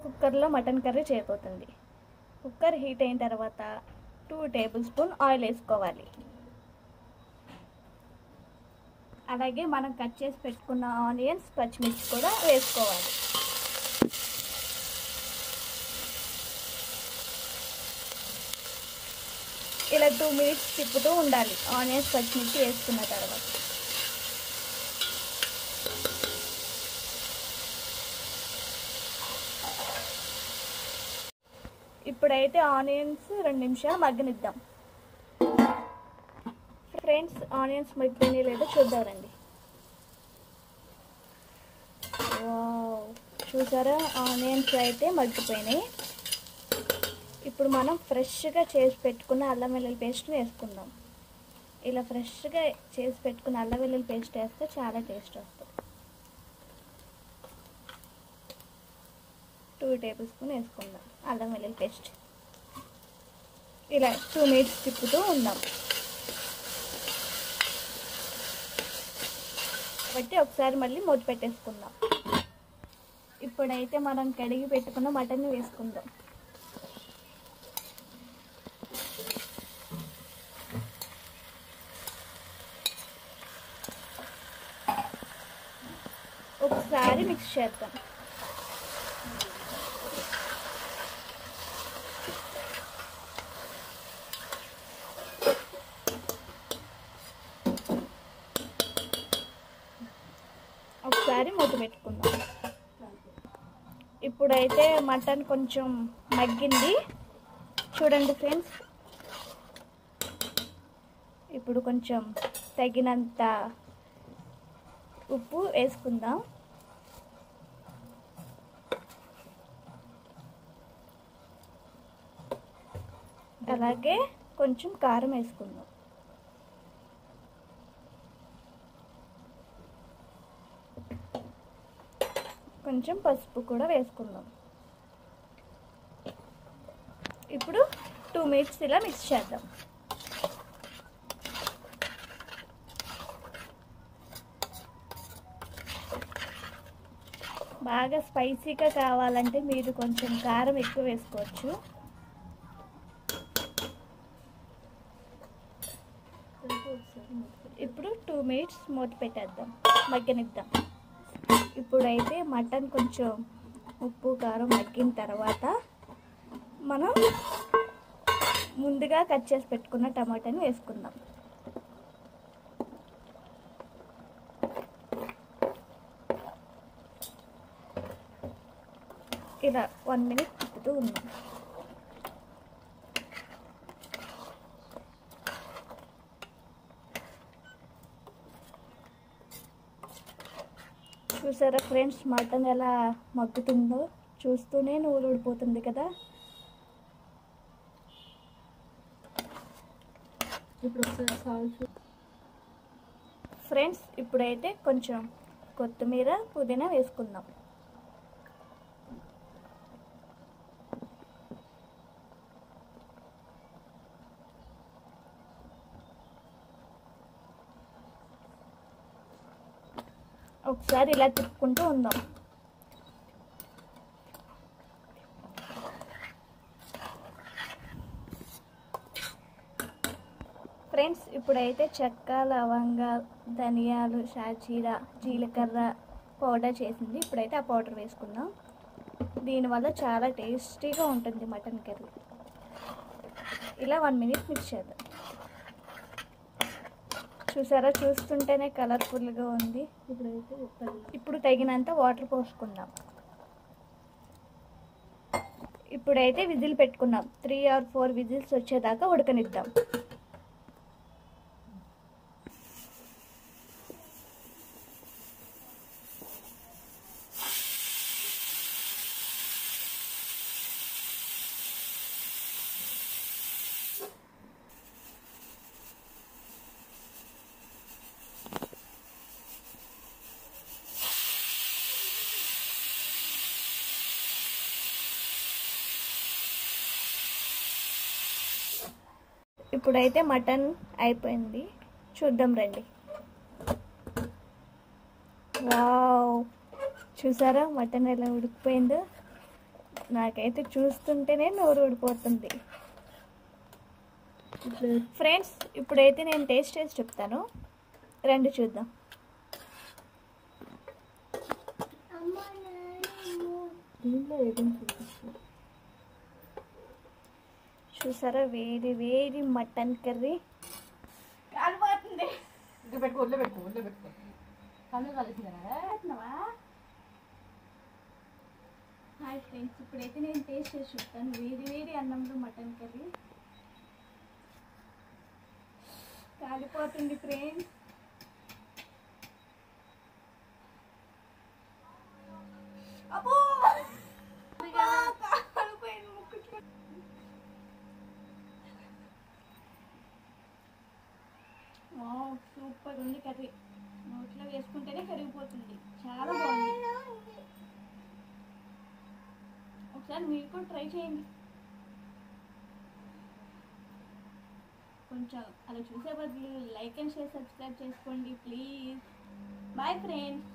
కుక్కర్లో mutton curry చేయబోతుంది. Cooker heat అయిన తర్వాత 2 టేబుల్ స్పూన్ ఆయిల్ వేసుకోవాలి. అలాగే మనం కట్ చేసి పెట్టుకున్న ఆనియన్స్, పచ్చిమిర్చి కూడా వేసుకోవాలి. ఇలా 2 మినిట్స్ తిప్పుతూ ఉండాలి ఆనియన్స్, పచ్చిమిర్చి వేసుకున్న తర్వాత. ఇప్పుడైతే ఆనియన్స్ 2 నిమిషాలు మగ్గనిద్దాం. ఫ్రెండ్స్, ఆనియన్స్ మగ్గిపోయినాయి లేదో చూద్దాం రండి. చూసారా, ఆనియన్స్ అయితే మగ్గిపోయినాయి. ఇప్పుడు మనం ఫ్రెష్గా చేసి పెట్టుకున్న అల్లం వెల్లుల్లి పేస్ట్ వేసుకుందాం. ఇలా ఫ్రెష్గా చేసి పెట్టుకున్న అల్లం వెల్లుల్లి పేస్ట్ వేస్తే చాలా టేస్ట్ వస్తుంది. 2 టేబుల్ స్పూన్ వేసుకుందాం అల్లం వెల్లుల్లి పేస్ట్. ఇలా 2 మినిట్స్ తిప్పుతూ ఉందాం. కాబట్టి ఒకసారి మళ్ళీ మూత పెట్టేసుకుందాం. ఇప్పుడైతే మనం కడిగి పెట్టుకున్న మటన్ వేసుకుందాం. ఒకసారి మిక్స్ చేద్దాం. ఒకసారి మూత పెట్టుకుందాం. ఇప్పుడైతే మటన్ కొంచెం మగ్గింది చూడండి ఫ్రెండ్స్. ఇప్పుడు కొంచెం తగినంత ఉప్పు వేసుకుందాం. అలాగే కొంచెం కారం వేసుకుందాం. కొంచెం పసుపు కూడా వేసుకుందాం. ఇప్పుడు 2 మినిట్స్ ఇలా మిక్స్ చేద్దాం. బాగా స్పైసీగా కావాలంటే మీరు కొంచెం కారం ఎక్కువ వేసుకోవచ్చు. ఇప్పుడు 2 మినిట్స్ మూత పెట్టేద్దాం, మగ్గనిద్దాం. ఇప్పుడైతే మటన్ కొంచెం ఉప్పు కారం మగ్గిన తర్వాత మనం ముందుగా కట్ చేసి పెట్టుకున్న టమాటాని వేసుకుందాం. ఇలా 1 మినిట్ తిప్పుతూ ఉన్నాం. చూసారా ఫ్రెండ్స్, మటన్ ఎలా మగ్గుతుందో చూస్తూనే నూనె ఊడిపోతుంది కదా. ఫ్రెండ్స్, ఇప్పుడైతే కొంచెం కొత్తిమీర, పుదీనా వేసుకుందాం. ఒకసారి ఇలా తిప్పుకుంటూ ఉందాం. ఫ్రెండ్స్, ఇప్పుడైతే చెక్క, లవంగ, ధనియాలు, షాజీరా, జీలకర్ర పౌడర్ చేసింది. ఇప్పుడైతే ఆ పౌడర్ వేసుకుందాం. దీనివల్ల చాలా టేస్టీగా ఉంటుంది మటన్ కర్రీ. ఇలా 1 మినిట్ మిక్స్ చేద్దాం. చూసారా, చూస్తుంటేనే కలర్ఫుల్గా ఉంది. ఇప్పుడు తగినంత వాటర్ పోసుకుందాం. ఇప్పుడైతే విజిల్ పెట్టుకున్నాం. 3 or 4 విజిల్స్ వచ్చేదాకా ఉడకనిద్దాం. ఇప్పుడైతే మటన్ అయిపోయింది, చూద్దాం రండి. వావ్, చూసారా మటన్ ఎలా ఉడికిపోయిందో. నాకైతే చూస్తుంటేనే నోరు ఊడిపోతుంది. ఫ్రెండ్స్ ఇప్పుడైతే నేను టేస్ట్ చేసి చెప్తాను, రండి చూద్దాం. చూసారా వేడి వేడి మటన్ కర్రీ కాలిపోతుంది. హాయ్ ఫ్రెండ్స్, ఇప్పుడైతే నేను టేస్ట్ చేసి చెప్తాను. వేడి వేడి అన్నంలో మటన్ కర్రీ కాలిపోతుంది ఫ్రెండ్స్. అబ్బో సూపర్ ఉంది కర్రీ. నోట్లో వేసుకుంటేనే కరిగిపోతుంది. చాలా బాగుంది. ఒకసారి మీరు కూడా ట్రై చేయండి. కొంచెం అలా చూసే బదులు లైక్ అండ్ షేర్, సబ్స్క్రైబ్ చేసుకోండి ప్లీజ్. Bye friends.